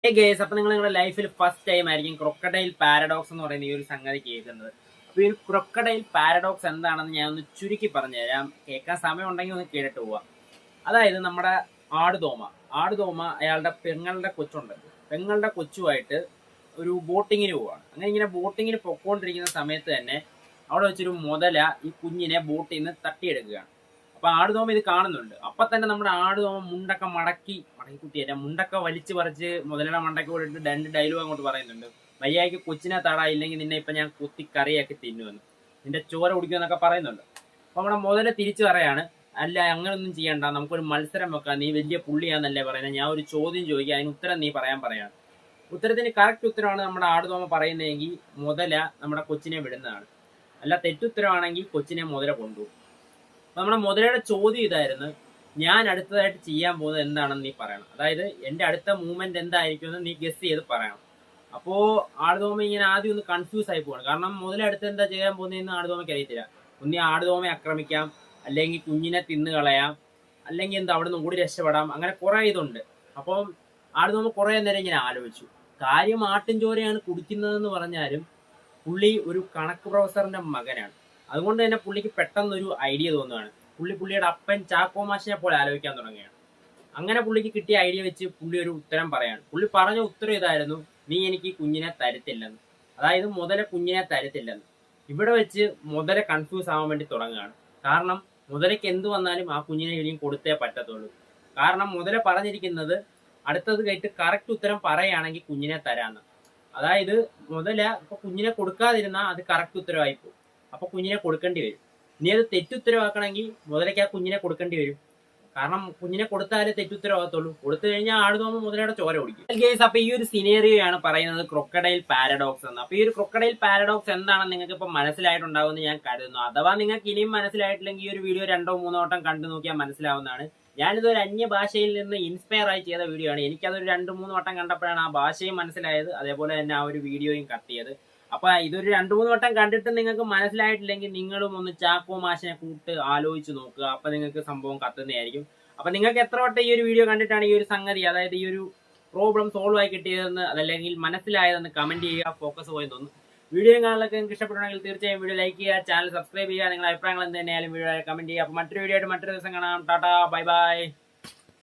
Guys, അപ്പൊ നിങ്ങളുടെ ലൈഫിൽ ഫസ്റ്റ് ടൈം ആയിരിക്കും ക്രൊക്കഡൈൽ പാരഡോക്സ് എന്ന് പറയുന്ന ഈ ഒരു സംഗതി കേൾക്കുന്നത്. അപ്പൊ ഈ ക്രൊക്കഡൈൽ പാരഡോക്സ് എന്താണെന്ന് ഞാൻ ഒന്ന് ചുരുക്കി പറഞ്ഞുതരാം. കേൾക്കാൻ സമയം ഉണ്ടെങ്കിൽ ഒന്ന് കേട്ടിട്ട് പോവാം. അതായത് നമ്മുടെ ആടുതോമ അയാളുടെ പെങ്ങളുടെ കൊച്ചുണ്ട്. പെങ്ങളുടെ കൊച്ചുമായിട്ട് ഒരു ബോട്ടിങ്ങിന് പോവാണ്. അങ്ങനെ ഇങ്ങനെ ബോട്ടിങ്ങിന് പൊക്കോണ്ടിരിക്കുന്ന സമയത്ത് തന്നെ അവിടെ വെച്ചൊരു മുതല ഈ കുഞ്ഞിനെ ബോട്ടിൽ നിന്ന് തട്ടിയെടുക്കുകയാണ്. അപ്പൊ ആടുതോമ ഇത് കാണുന്നുണ്ട്. അപ്പൊ തന്നെ നമ്മുടെ ആടുതോമ മുണ്ടൊക്കെ മടക്കി കുത്തിയേറ്റ മുണ്ടൊക്കെ വലിച്ചു പറിച്ച് മുതലയുടെ മണ്ടയ്ക്ക് പോയിട്ട് രണ്ട് ഡയലോഗ് അങ്ങോട്ട് പറയുന്നുണ്ട്. മര്യാദയ്ക്ക് കൊച്ചിനെ തടാ, ഇല്ലെങ്കിൽ നിന്നെ ഇപ്പൊ ഞാൻ കുത്തി കറിയാക്കി തിന്നുവെന്ന്, നിന്റെ ചോര കുടിക്കുമെന്നൊക്കെ പറയുന്നുണ്ട്. അപ്പൊ നമ്മുടെ മുതല തിരിച്ചു പറയാണ്, അല്ല അങ്ങനൊന്നും ചെയ്യണ്ട, നമുക്കൊരു മത്സരം വെക്കാം, നീ വലിയ പുള്ളിയാന്നല്ലേ പറയുന്നത്, ഞാൻ ഒരു ചോദ്യം ചോദിക്കുക, അതിന് ഉത്തരം നീ പറയാൻ പറയാണ്. ഉത്തരത്തിന് കറക്റ്റ് ഉത്തരമാണ് നമ്മുടെ ആടുതോമ പറയുന്നതെങ്കിൽ മുതല നമ്മുടെ കൊച്ചിനെ വിടുന്നതാണ്. അല്ല തെറ്റുത്തരമാണെങ്കിൽ കൊച്ചിനെ മുതല കൊണ്ടുപോകും. അപ്പൊ നമ്മുടെ മുതലയുടെ ചോദ്യം ഇതായിരുന്നു, ഞാൻ അടുത്തതായിട്ട് ചെയ്യാൻ പോകുന്നത് എന്താണെന്ന് നീ പറയണം. അതായത് എന്റെ അടുത്ത മൂവ്മെന്റ് എന്തായിരിക്കും എന്ന് നീ ഗസ് ചെയ്ത് പറയണം. അപ്പോ ആടുതോമ ഇങ്ങനെ ആദ്യം ഒന്ന് കൺഫ്യൂസ് ആയി പോവാണ്. കാരണം മുതല അടുത്ത് എന്താ ചെയ്യാൻ പോകുന്നതെന്ന് ആടുതോമയ്ക്ക് അറിയത്തില്ല. ഒന്നി ആടുതോമയെ ആക്രമിക്കാം, അല്ലെങ്കിൽ കുഞ്ഞിനെ തിന്നു കളയാം, അല്ലെങ്കിൽ എന്താ അവിടെ നിന്ന് കൂടി രക്ഷപ്പെടാം. അങ്ങനെ കുറെ ഇതുണ്ട്. അപ്പം ആടുതോമ കുറെ നേരം ഇങ്ങനെ ആലോചിച്ചു. കാര്യം ആട്ടിൻചോരയാണ് കുടിക്കുന്നതെന്ന് പറഞ്ഞാലും പുള്ളി ഒരു കണക്ക് പ്രൊഫസറിന്റെ മകനാണ്. അതുകൊണ്ട് തന്നെ പുള്ളിക്ക് പെട്ടെന്നൊരു ഐഡിയ തോന്നുകയാണ്. പുള്ളിയുടെ അപ്പൻ ചാക്കോ മാഷിനെ പോലെ ആലോചിക്കാൻ തുടങ്ങുകയാണ്. അങ്ങനെ പുള്ളിക്ക് കിട്ടിയ ഐഡിയ വെച്ച് പുള്ളി ഒരു ഉത്തരം പറയാണ്. പുള്ളി പറഞ്ഞ ഉത്തരം ഇതായിരുന്നു, നീ എനിക്ക് കുഞ്ഞിനെ തരത്തില്ലെന്ന്. അതായത് മുതല കുഞ്ഞിനെ തരത്തില്ലെന്ന്. ഇവിടെ വെച്ച് മുതല കൺഫ്യൂസ് ആവാൻ വേണ്ടി തുടങ്ങുകയാണ്. കാരണം മുതലയ്ക്ക് എന്ത് വന്നാലും ആ കുഞ്ഞിനെ ഇനിയും കൊടുത്തേ പറ്റത്തുള്ളൂ. കാരണം മുതല പറഞ്ഞിരിക്കുന്നത് അടുത്തത് കേട്ട് കറക്റ്റ് ഉത്തരം പറയുകയാണെങ്കിൽ കുഞ്ഞിനെ തരാന്ന്. അതായത് മുതല ഇപ്പൊ കുഞ്ഞിനെ കൊടുക്കാതിരുന്നാൽ അത് കറക്റ്റ് ഉത്തരവായിപ്പോ, അപ്പൊ കുഞ്ഞിനെ കൊടുക്കേണ്ടി വരും. ഇനി അത് തെറ്റുത്തരവാക്കണമെങ്കിൽ മുതലയ്ക്ക് ആ കുഞ്ഞിനെ കൊടുക്കേണ്ടി വരും. കാരണം കുഞ്ഞിനെ കൊടുത്താലേ തെറ്റുത്തരവാകത്തുള്ളൂ. കൊടുത്തു കഴിഞ്ഞാൽ ആടുതോമ മുതലയുടെ ചോര ഓടിക്കും. ഗേസ്, അപ്പൊ ഈ ഒരു സിനേറിയോ ആണ് പറയുന്നത് ക്രൊക്കഡൈൽ പാരഡോക്സ് എന്ന്. അപ്പൊ ഈ ഒരു ക്രൊക്കഡൈൽ പാരഡോക്സ് എന്താണെന്ന് നിങ്ങൾക്ക് ഇപ്പൊ മനസ്സിലായിട്ടുണ്ടാവുമെന്ന് ഞാൻ കരുതുന്നു. അഥവാ നിങ്ങൾക്ക് ഇനിയും മനസ്സിലായിട്ടില്ലെങ്കിൽ ഈ ഒരു വീഡിയോ 2-3 വട്ടം കണ്ടു നോക്കിയാൽ മനസ്സിലാവുന്നതാണ്. ഞാനിതൊരു അന്യ ഭാഷയിൽ നിന്ന് ഇൻസ്പയർ ആയി ചെയ്ത വീഡിയോ ആണ്. എനിക്കതൊരു 2-3 വട്ടം കണ്ടപ്പോഴാണ് ആ ഭാഷയും മനസ്സിലായത്, അതേപോലെ തന്നെ ആ ഒരു വീഡിയോയും കട്ട് ചെയ്ത്. അപ്പൊ ഇതൊരു 2-3 വട്ടം കണ്ടിട്ട് നിങ്ങൾക്ക് മനസ്സിലായിട്ടില്ലെങ്കിൽ നിങ്ങളും ഒന്ന് ചാക്കോ മാഷിനെ കൂട്ട് ആലോചിച്ച് നോക്കുക. അപ്പൊ നിങ്ങൾക്ക് സംഭവം കത്തുന്നതായിരിക്കും. അപ്പൊ നിങ്ങൾക്ക് എത്ര വട്ടം ഈ ഒരു വീഡിയോ കണ്ടിട്ടാണ് ഈ ഒരു സംഗതി, അതായത് ഈ ഒരു പ്രോബ്ലം സോൾവ് ആയി കിട്ടിയതെന്ന് അതല്ലെങ്കിൽ മനസ്സിലായതെന്ന് കമന്റ് ചെയ്യുക. ഫോക്കസ് പോയി തോന്നുന്നു. വീഡിയോ കാണാനൊക്കെ നിങ്ങൾക്ക് ഇഷ്ടപ്പെട്ടുണ്ടെങ്കിൽ തീർച്ചയായും വീഡിയോ ലൈക്ക് ചെയ്യുക, ചാനൽ സബ്സ്ക്രൈബ് ചെയ്യുക, നിങ്ങളുടെ അഭിപ്രായങ്ങൾ എന്ത് തന്നെയായാലും വീഡിയോ കമന്റ് ചെയ്യുക. അപ്പൊ മറ്റൊരു വീഡിയോ ആയിട്ട് മറ്റൊരു ദിവസം കാണാം. Tata, bye bye.